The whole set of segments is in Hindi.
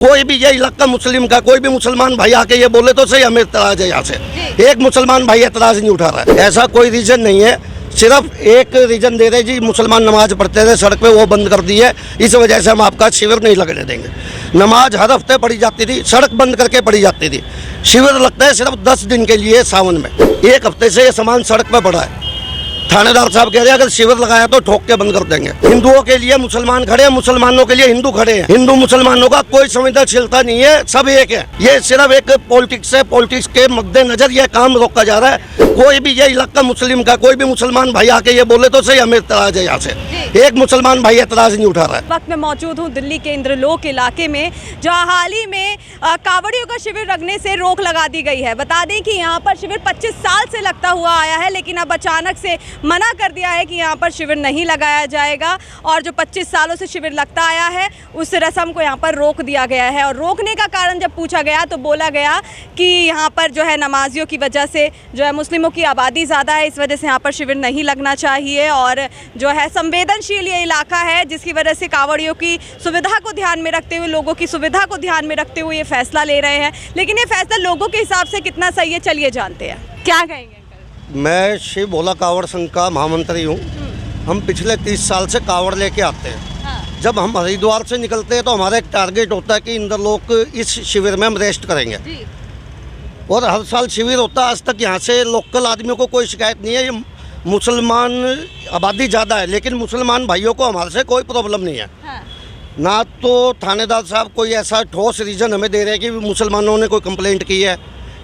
कोई भी ये इलाका मुस्लिम का कोई भी मुसलमान भाई आके ये बोले तो सही हमें इतराज है यहाँ से। एक मुसलमान भाई एतराज नहीं उठा रहा है। ऐसा कोई रीजन नहीं है, सिर्फ एक रीजन दे रहे जी मुसलमान नमाज पढ़ते थे सड़क पे, वो बंद कर दी है, इस वजह से हम आपका शिविर नहीं लगने देंगे। नमाज हर हफ्ते पढ़ी जाती थी, सड़क बंद करके पढ़ी जाती थी। शिविर लगता है सिर्फ 10 दिन के लिए सावन में। एक हफ्ते से ये सामान सड़क पे पड़ा है। थानेदार साहब कह रहे हैं अगर शिविर लगाया तो ठोक के बंद कर देंगे। हिंदुओं के लिए मुसलमान खड़े हैं, मुसलमानों के लिए हिंदू खड़े हैं। हिंदू मुसलमानों का कोई संवेदनशीलता नहीं है, सब एक है। ये सिर्फ एक पॉलिटिक्स है, पॉलिटिक्स के मद्देनजर ये काम रोका जा रहा है। कोई भी ये इलाका मुस्लिम का कोई भी मुसलमान भाई आके ये बोले तो सही हमें इतराज है यहाँ से। एक मुसलमान भाई एतराज नहीं उठा रहा है। वक्त मैं मौजूद हूँ दिल्ली के इंद्रलोक इलाके में, जहाँ हाल ही में कांवड़ियों का शिविर लगने से रोक लगा दी गई है। बता दें कि यहाँ पर शिविर 25 साल से लगता हुआ आया है, लेकिन अब अचानक से मना कर दिया है कि यहाँ पर शिविर नहीं लगाया जाएगा। और जो 25 सालों से शिविर लगता आया है उस रस्म को यहाँ पर रोक दिया गया है। और रोकने का कारण जब पूछा गया तो बोला गया कि यहाँ पर जो है नमाजियों की वजह से जो है मुस्लिमों की आबादी ज़्यादा है, इस वजह से यहाँ पर शिविर नहीं लगना चाहिए। और जो है संवेदनशील ये इलाका है, जिसकी वजह से कांवड़ियों की सुविधा को ध्यान में रखते हुए, लोगों की सुविधा को ध्यान में रखते हुए ये फैसला ले रहे हैं। लेकिन ये फैसला लोगों के हिसाब से कितना सही है, चलिए जानते हैं। क्या कहेंगे? मैं शिव भोला कांवड़ संघ का महामंत्री हूँ। हम पिछले 30 साल से कांवड़ लेके आते हैं। हाँ। जब हम हरिद्वार से निकलते हैं तो हमारा एक टारगेट होता है कि इंद्रलोक इस शिविर में हम रेस्ट करेंगे जी। और हर साल शिविर होता है। आज तक यहाँ से लोकल आदमियों को कोई शिकायत नहीं है। ये मुसलमान आबादी ज़्यादा है, लेकिन मुसलमान भाइयों को हमारे से कोई प्रॉब्लम नहीं है। हाँ। ना तो थानेदार साहब कोई ऐसा ठोस रीज़न हमें दे रहे हैं कि मुसलमानों ने कोई कंप्लेंट की है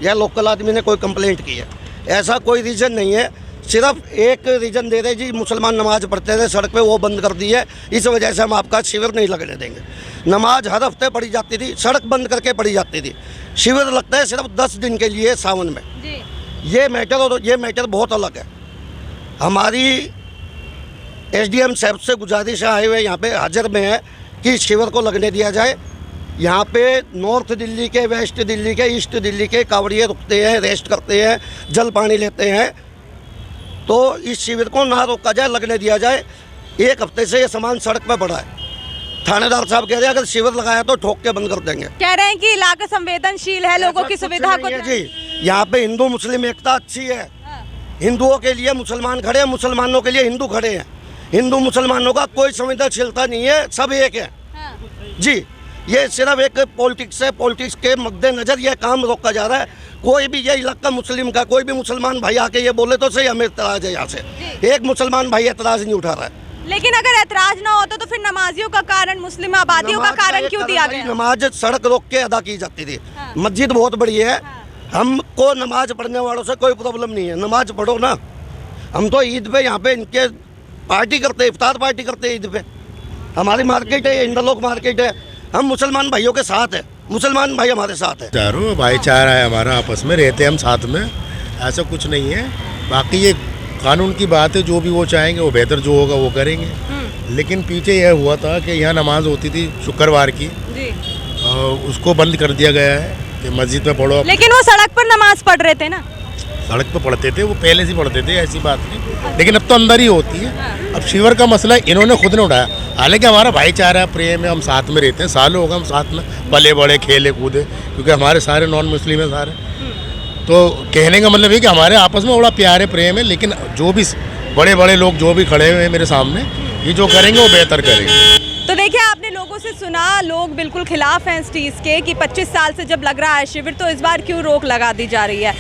या लोकल आदमी ने कोई कंप्लेंट की है। ऐसा कोई रीज़न नहीं है, सिर्फ एक रीज़न दे रहे जी मुसलमान नमाज पढ़ते थे सड़क पे, वो बंद कर दी है, इस वजह से हम आपका शिविर नहीं लगने देंगे। नमाज हर हफ्ते पढ़ी जाती थी, सड़क बंद करके पढ़ी जाती थी। शिविर लगता है सिर्फ 10 दिन के लिए सावन में। जी। ये मैटर और ये मैटर बहुत अलग है। हमारी SDM साहब से गुजारिश आए हुए यहाँ पे हाजिर में है कि शिविर को लगने दिया जाए। यहाँ पे नॉर्थ दिल्ली के, वेस्ट दिल्ली के, ईस्ट दिल्ली के कांवड़िये रुकते हैं, रेस्ट करते हैं, जल पानी लेते हैं। तो इस शिविर को ना रोका जाए, लगने दिया जाए। एक हफ्ते से ये सामान सड़क पे पड़ा है। थानेदार साहब कह रहे हैं अगर शिविर लगाया तो ठोक के बंद कर देंगे। कह रहे हैं कि इलाका संवेदनशील है, लोगों की सुविधा को जी। यहाँ पे हिंदू मुस्लिम एकता अच्छी है। हिंदुओं के लिए मुसलमान खड़े हैं, मुसलमानों के लिए हिंदू खड़े हैं। हिंदू मुसलमानों का कोई संवेदनशीलता नहीं है, सब एक है। जी। ये सिर्फ एक पॉलिटिक्स है, पॉलिटिक्स के मद्देनजर ये काम रोका जा रहा है। कोई भी ये इलाका मुस्लिम का कोई भी मुसलमान भाई आके ये बोले तो सही हमें इतराज है यहाँ से। एक मुसलमान भाई एतराज नहीं उठा रहा है। लेकिन अगर ऐतराज ना होता तो फिर नमाजियों का कारण, मुस्लिम आबादियों का कारण क्यों दिया गया? नमाज सड़क रोक के अदा की जाती थी। हाँ। मस्जिद बहुत बड़ी है। हमको नमाज पढ़ने वालों से कोई प्रॉब्लम नहीं है, नमाज पढ़ो ना। हम तो ईद पे यहाँ पे इनके पार्टी करते हैं, इफ्तार पार्टी करते हैं ईद पे। हमारी मार्केट है, इंद्रलोक मार्केट है। हम मुसलमान भाइयों के साथ है, मुसलमान भाई हमारे साथ है। चारों भाईचारा है हमारा, आपस में रहते हैं हम साथ में, ऐसा कुछ नहीं है। बाकी ये कानून की बात है, जो भी वो चाहेंगे वो बेहतर जो होगा वो करेंगे। लेकिन पीछे यह हुआ था कि यहाँ नमाज होती थी शुक्रवार की जी। उसको बंद कर दिया गया है कि मस्जिद में पढ़ो। लेकिन वो सड़क पर नमाज पढ़ रहे थे ना। सड़क पे पढ़ते थे, वो पहले से पढ़ते थे, ऐसी बात नहीं। लेकिन अब तो अंदर ही होती है। अब शिविर का मसला इन्होंने खुद ने उठाया। हालांकि हमारा भाईचारा प्रेम है, हम साथ में रहते हैं, सालों हो गए हम साथ में पले बड़े, खेले कूदे, क्योंकि हमारे सारे नॉन मुस्लिम हैं सारे। तो कहने का मतलब है कि हमारे आपस में बड़ा प्यार है, प्रेम है। लेकिन जो भी बड़े बड़े लोग जो भी खड़े हुए हैं मेरे सामने, ये जो करेंगे वो बेहतर करेंगे। तो देखिए, आपने लोगों से सुना, लोग बिल्कुल खिलाफ हैं इस चीज़ के कि 25 साल से जब लग रहा है शिविर, तो इस बार क्यों रोक लगा दी जा रही है।